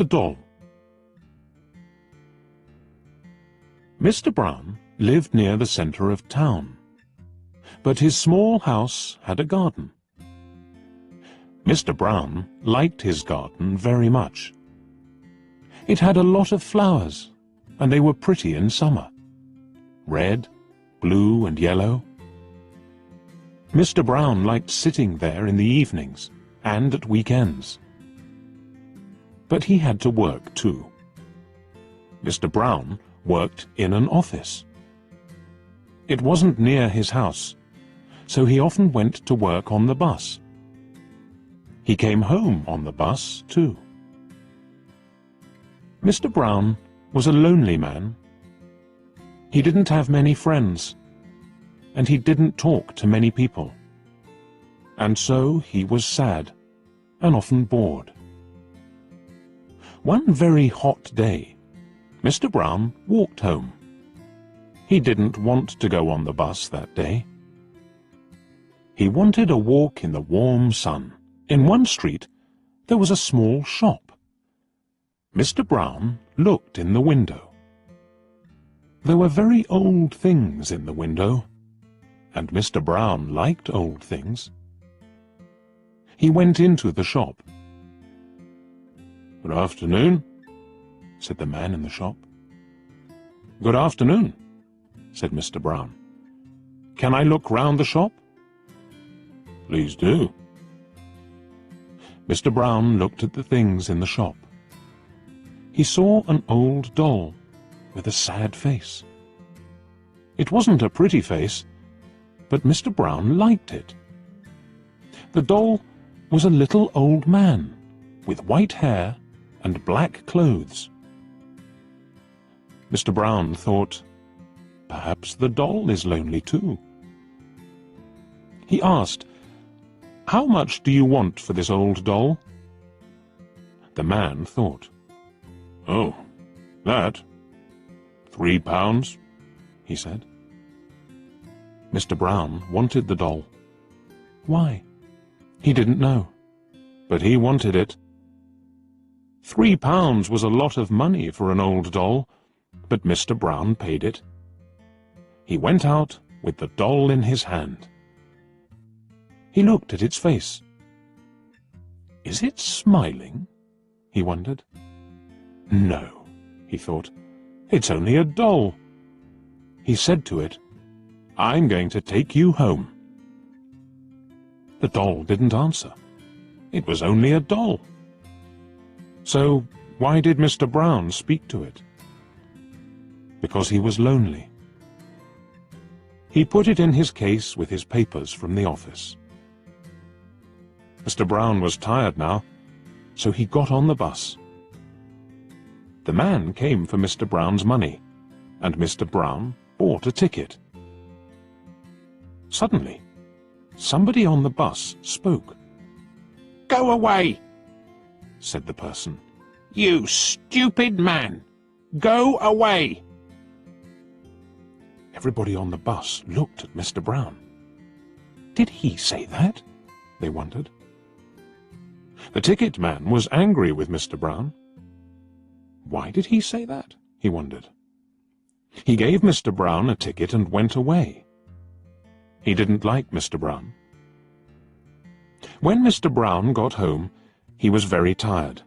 The Doll. Mr. Brown lived near the centre of town, but his small house had a garden. Mr. Brown liked his garden very much. It had a lot of flowers, and they were pretty in summer. Red, blue, and yellow. Mr. Brown liked sitting there in the evenings and at weekends. But he had to work too. Mr. Brown worked in an office. It wasn't near his house, so he often went to work on the bus. He came home on the bus too. Mr. Brown was a lonely man. He didn't have many friends, and he didn't talk to many people. And so he was sad and often bored. One very hot day, Mr. Brown walked home. He didn't want to go on the bus that day. He wanted a walk in the warm sun. In one street, there was a small shop. Mr. Brown looked in the window. There were very old things in the window, and Mr. Brown liked old things. He went into the shop. "Good afternoon," said the man in the shop. "Good afternoon," said Mr. Brown. "Can I look round the shop?" "Please do." Mr. Brown looked at the things in the shop. He saw an old doll with a sad face. It wasn't a pretty face, but Mr. Brown liked it. The doll was a little old man with white hair and black clothes. Mr. Brown thought, perhaps the doll is lonely too. He asked, "How much do you want for this old doll?" The man thought, "Oh, that? £3, he said. Mr. Brown wanted the doll. Why? He didn't know, but he wanted it. £3 was a lot of money for an old doll, but Mr. Brown paid it. He went out with the doll in his hand. He looked at its face. Is it smiling? He wondered. No, he thought, it's only a doll. He said to it, I'm going to take you home. The doll didn't answer. It was only a doll. So why did Mr. Brown speak to it? Because he was lonely. He put it in his case with his papers from the office. Mr. Brown was tired now, so he got on the bus. The man came for Mr. Brown's money, and Mr. Brown bought a ticket. Suddenly, somebody on the bus spoke. "Go away," said the person. "You stupid man! Go away!" Everybody on the bus looked at Mr. Brown. Did he say that? They wondered. The ticket man was angry with Mr. Brown. Why did he say that? He wondered. He gave Mr. Brown a ticket and went away. He didn't like Mr. Brown. When Mr. Brown got home, he was very tired.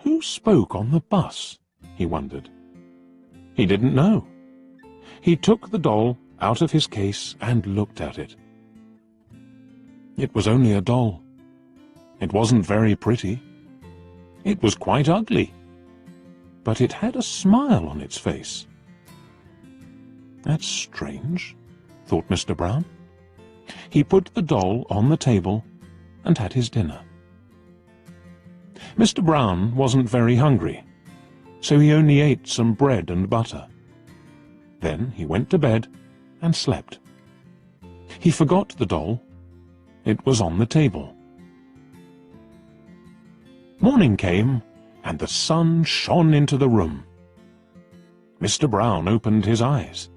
Who spoke on the bus? He wondered. He didn't know. He took the doll out of his case and looked at it. It was only a doll. It wasn't very pretty. It was quite ugly. But it had a smile on its face. That's strange, thought Mr. Brown. He put the doll on the table and had his dinner. Mr. Brown wasn't very hungry, so he only ate some bread and butter. Then he went to bed and slept. He forgot the doll. It was on the table. Morning came, and the sun shone into the room. Mr. Brown opened his eyes.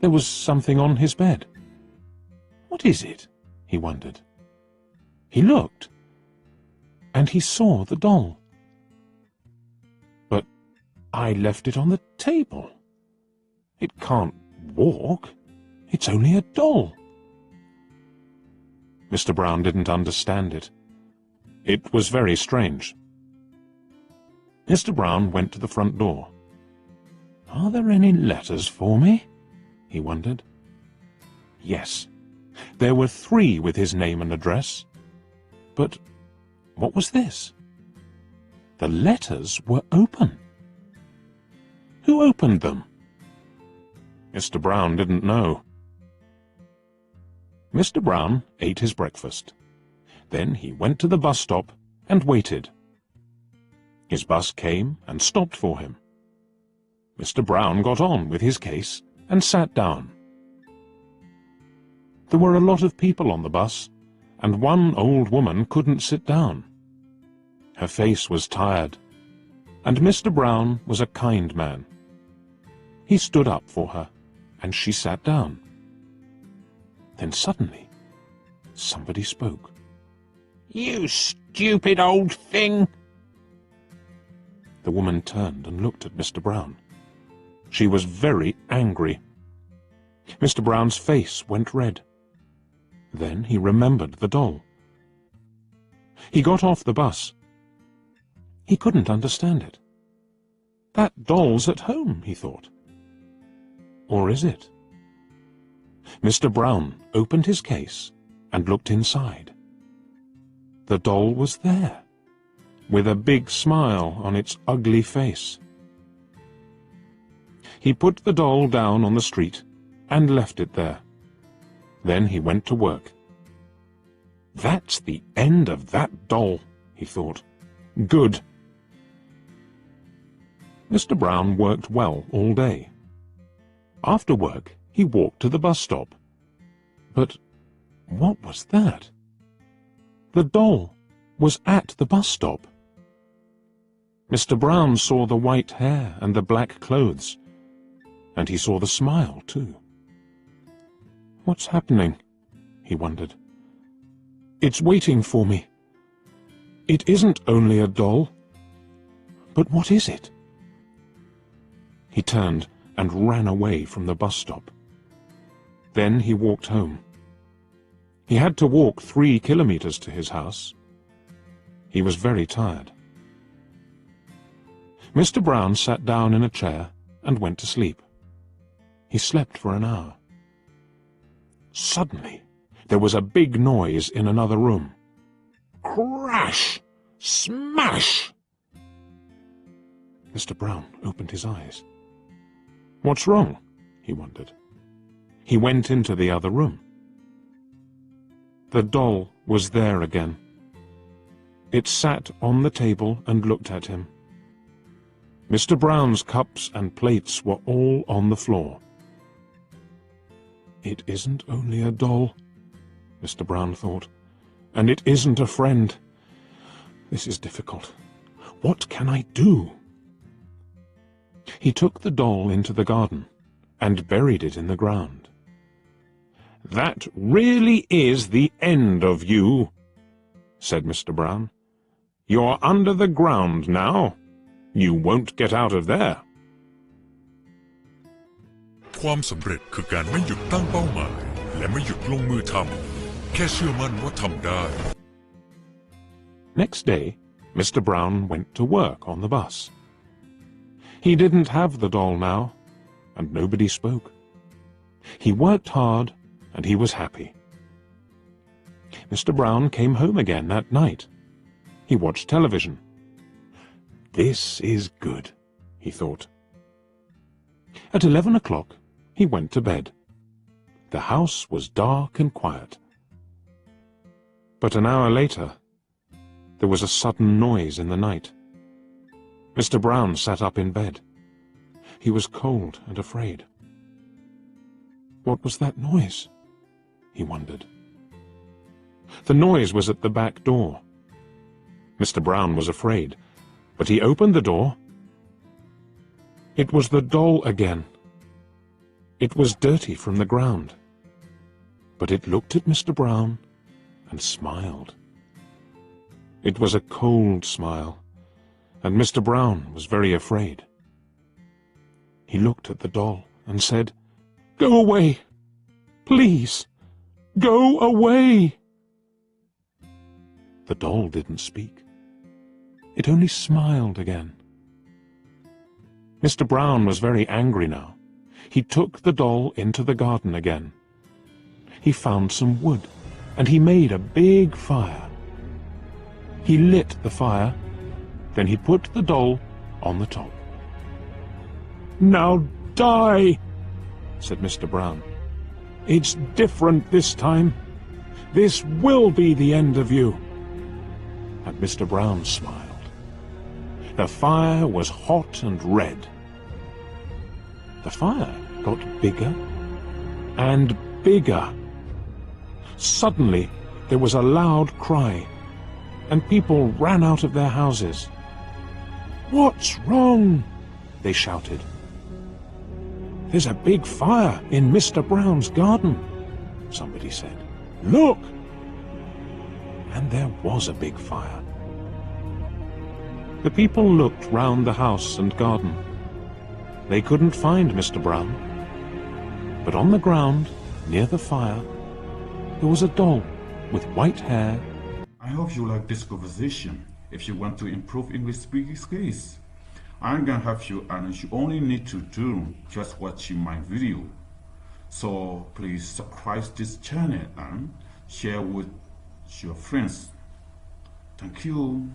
There was something on his bed. What is it? He wondered. He looked, and he saw the doll. I left it on the table. It can't walk. It's only a doll." Mr. Brown didn't understand it. It was very strange. Mr. Brown went to the front door. "Are there any letters for me?" he wondered. Yes, there were 3 with his name and address. But what was this? The letters were open. Who opened them? Mr. Brown didn't know. Mr. Brown ate his breakfast. Then he went to the bus stop and waited. His bus came and stopped for him. Mr. Brown got on with his case and sat down. There were a lot of people on the bus, and one old woman couldn't sit down. Her face was tired, and Mr. Brown was a kind man. He stood up for her, and she sat down. Then suddenly, somebody spoke. "You stupid old thing!" The woman turned and looked at Mr. Brown. She was very angry. Mr. Brown's face went red. Then he remembered the doll. He got off the bus. He couldn't understand it. That doll's at home, he thought. Or is it? Mr. Brown opened his case and looked inside. The doll was there, with a big smile on its ugly face. He put the doll down on the street and left it there. Then he went to work. That's the end of that doll, he thought. Good. Mr. Brown worked well all day. After work, he walked to the bus stop. But what was that? The doll was at the bus stop. Mr. Brown saw the white hair and the black clothes, and he saw the smile, too. What's happening? He wondered. It's waiting for me. It isn't only a doll. But what is it? He turned and ran away from the bus stop. Then he walked home. He had to walk 3 kilometers to his house. He was very tired. Mr. Brown sat down in a chair and went to sleep. He slept for an hour. Suddenly, there was a big noise in another room. Crash! Smash! Mr. Brown opened his eyes. What's wrong? He wondered. He went into the other room. The doll was there again. It sat on the table and looked at him. Mr. Brown's cups and plates were all on the floor. It isn't only a doll, Mr. Brown thought, and it isn't a friend. This is difficult. What can I do? He took the doll into the garden and buried it in the ground. That really is the end of you, said Mr. Brown. You're under the ground now. You won't get out of there. ความสำเร็จคือการไม่หยุดตั้งเป้าหมายและไม่หยุดลงมือทำแค่เชื่อมั่นว่าทำได้ Next day, Mr. Brown went to work on the bus. He didn't have the doll now, and nobody spoke. He worked hard, and he was happy. Mr. Brown came home again that night. He watched television. This is good, he thought. At 11 o'clock, he went to bed. The house was dark and quiet. But an hour later, there was a sudden noise in the night. Mr. Brown sat up in bed. He was cold and afraid. What was that noise? He wondered. The noise was at the back door. Mr. Brown was afraid, but he opened the door. It was the doll again. It was dirty from the ground, but it looked at Mr. Brown and smiled. It was a cold smile, and Mr. Brown was very afraid. He looked at the doll and said, "Go away! Please, go away!" The doll didn't speak. It only smiled again. Mr. Brown was very angry now. He took the doll into the garden again. He found some wood, and he made a big fire. He lit the fire, then he put the doll on the top. "Now die," said Mr. Brown. "It's different this time. This will be the end of you." And Mr. Brown smiled. The fire was hot and red. The fire got bigger and bigger. Suddenly, there was a loud cry, and people ran out of their houses. "What's wrong?" they shouted. "There's a big fire in Mr. Brown's garden," somebody said. "Look!" And there was a big fire. The people looked round the house and garden. They couldn't find Mr. Brown. But on the ground, near the fire, there was a doll with white hair. I hope you like this conversation. If you want to improve English speaking skills, I'm gonna help you, and you only need to do just watching my video. So please subscribe this channel and share with your friends. Thank you.